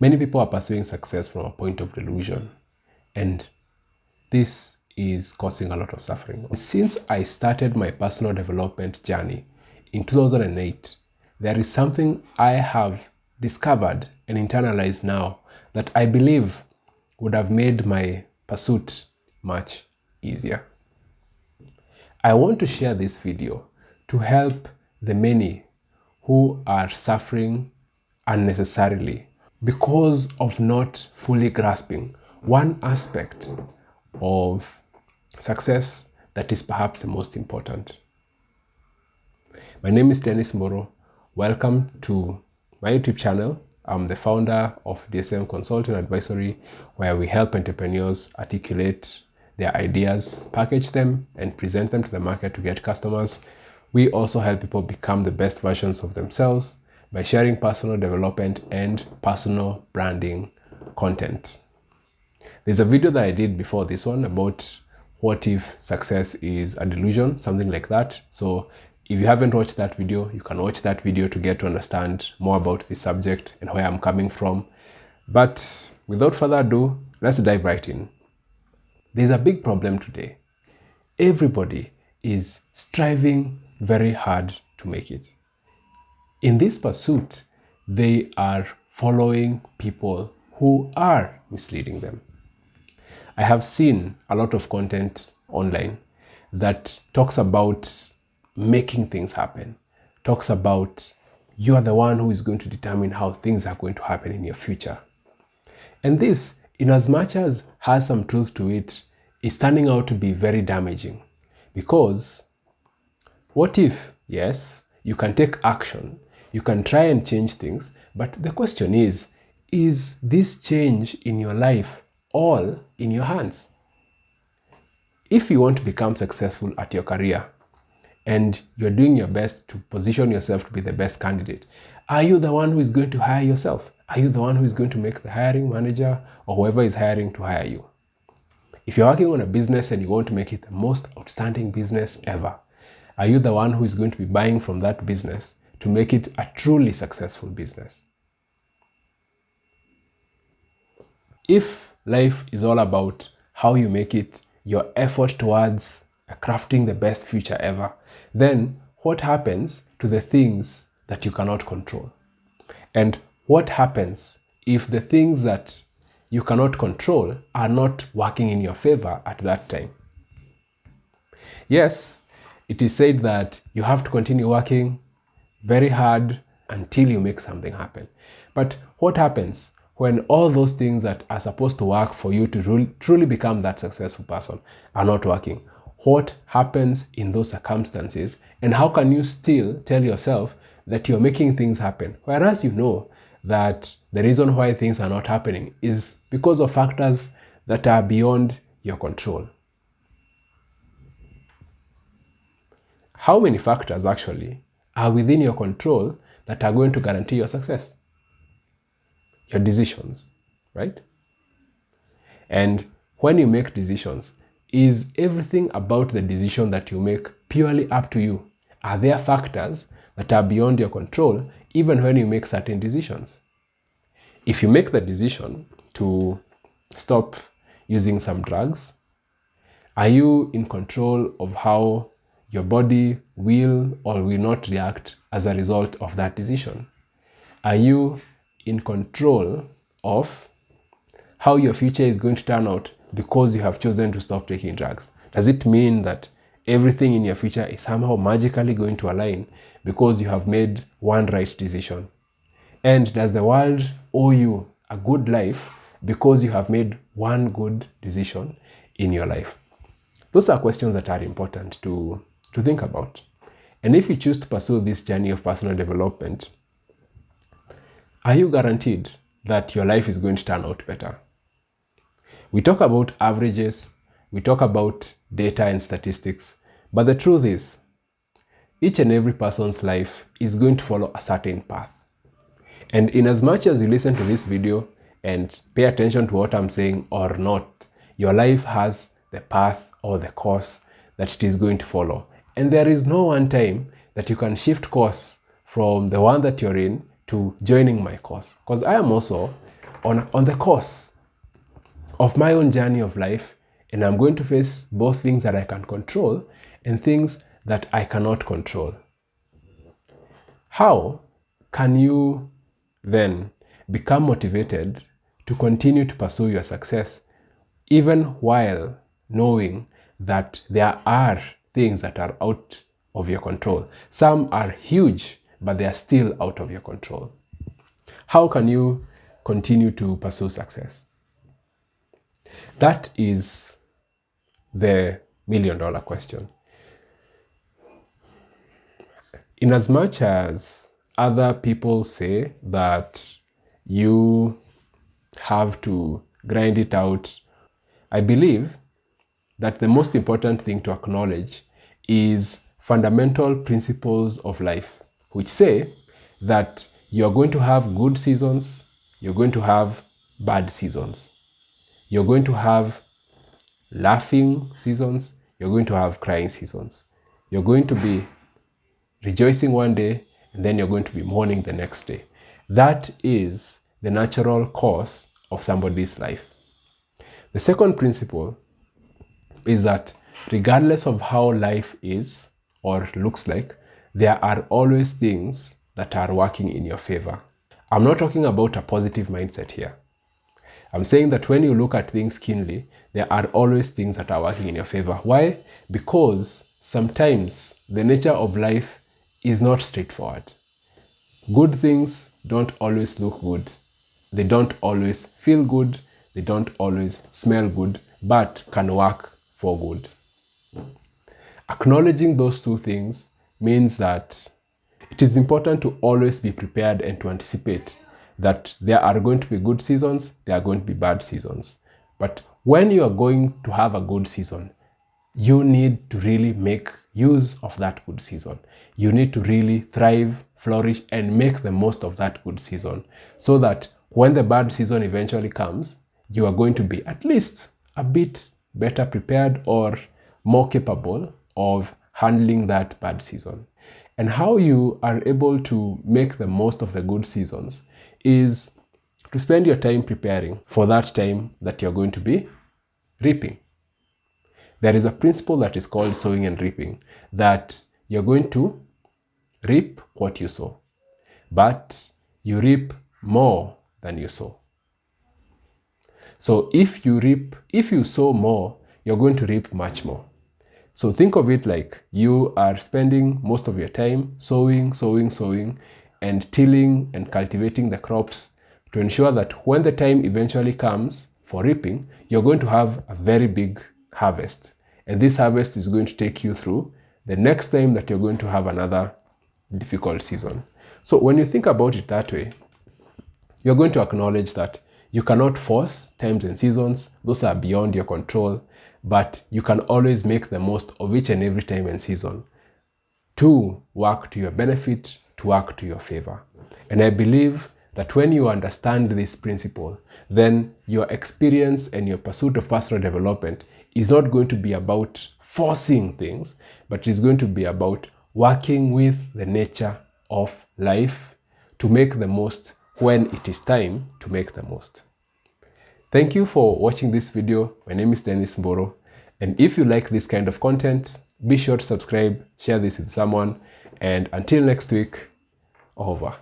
Many people are pursuing success from a point of delusion, and this is causing a lot of suffering. Since I started my personal development journey in 2008, there is something I have discovered and internalized now that I believe would have made my pursuit much easier. I want to share this video to help the many who are suffering unnecessarily because of not fully grasping one aspect of success that is perhaps the most important. My name is Dennis Moro. Welcome to my YouTube channel. I'm the founder of DSM Consulting Advisory, where we help entrepreneurs articulate their ideas, package them, and present them to the market to get customers. We also help people become the best versions of themselves by sharing personal development and personal branding content. There's a video that I did before this one about what if success is a delusion, something like that. So if you haven't watched that video, you can watch that video to get to understand more about this subject and where I'm coming from. But without further ado, let's dive right in. There's a big problem today. Everybody is striving very hard to make it. In this pursuit, they are following people who are misleading them. I have seen a lot of content online that talks about making things happen, talks about you are the one who is going to determine how things are going to happen in your future. And this, in as much as has some truth to it, is turning out to be very damaging. Because what if, yes, you can take action, you can try and change things, but the question is this change in your life all in your hands? If you want to become successful at your career and you're doing your best to position yourself to be the best candidate, are you the one who is going to hire yourself? Are you the one who is going to make the hiring manager or whoever is hiring to hire you? If you're working on a business and you want to make it the most outstanding business ever, are you the one who is going to be buying from that business to make it a truly successful business? If life is all about how you make it your effort towards crafting the best future ever, then what happens to the things that you cannot control? And what happens if the things that you cannot control are not working in your favor at that time? Yes, it is said that you have to continue working very hard until you make something happen. But what happens when all those things that are supposed to work for you to truly become that successful person are not working? What happens in those circumstances, and how can you still tell yourself that you're making things happen, whereas you know that the reason why things are not happening is because of factors that are beyond your control? How many factors actually are within your control that are going to guarantee your success? Your decisions, right? And when you make decisions, is everything about the decision that you make purely up to you? Are there factors that are beyond your control even when you make certain decisions? If you make the decision to stop using some drugs, are you in control of how your body will or will not react as a result of that decision? Are you in control of how your future is going to turn out because you have chosen to stop taking drugs? Does it mean that everything in your future is somehow magically going to align because you have made one right decision? And does the world owe you a good life because you have made one good decision in your life? Those are questions that are important to think about. And if you choose to pursue this journey of personal development, are you guaranteed that your life is going to turn out better? We talk about averages, we talk about data and statistics, but the truth is, each and every person's life is going to follow a certain path. And in as much as you listen to this video and pay attention to what I'm saying or not, your life has the path or the course that it is going to follow. And there is no one time that you can shift course from the one that you're in to joining my course. Because I am also on the course of my own journey of life, and I'm going to face both things that I can control and things that I cannot control. How can you then become motivated to continue to pursue your success even while knowing that there are things that are out of your control? Some are huge, but they are still out of your control. How can you continue to pursue success? That is the million-dollar question. In as much as other people say that you have to grind it out, I believe that the most important thing to acknowledge is fundamental principles of life, which say that you're going to have good seasons, you're going to have bad seasons. You're going to have laughing seasons, you're going to have crying seasons. You're going to be rejoicing one day, and then you're going to be mourning the next day. That is the natural course of somebody's life. The second principle is that regardless of how life is or looks like, there are always things that are working in your favor. I'm not talking about a positive mindset here. I'm saying that when you look at things keenly, there are always things that are working in your favor. Why? Because sometimes the nature of life is not straightforward. Good things don't always look good. They don't always feel good. They don't always smell good, but can work for good. Acknowledging those two things means that it is important to always be prepared and to anticipate that there are going to be good seasons, there are going to be bad seasons. But when you are going to have a good season, you need to really make use of that good season. You need to really thrive, flourish, and make the most of that good season so that when the bad season eventually comes, you are going to be at least a bit better prepared or more capable of handling that bad season. And how you are able to make the most of the good seasons is to spend your time preparing for that time that you're going to be reaping. There is a principle that is called sowing and reaping, that you're going to reap what you sow, but you reap more than you sow. So if you sow more, you're going to reap much more. So think of it like you are spending most of your time sowing, and tilling and cultivating the crops to ensure that when the time eventually comes for reaping, you're going to have a very big harvest. And this harvest is going to take you through the next time that you're going to have another difficult season. So when you think about it that way, you're going to acknowledge that you cannot force times and seasons. Those are beyond your control, but you can always make the most of each and every time and season to work to your benefit, to work to your favor. And I believe that when you understand this principle, then your experience and your pursuit of personal development is not going to be about forcing things, but it's going to be about working with the nature of life to make the most when it is time to make the most. Thank you for watching this video. My name is Dennis Mboro, and if you like this kind of content, be sure to subscribe, share this with someone, and until next week, over.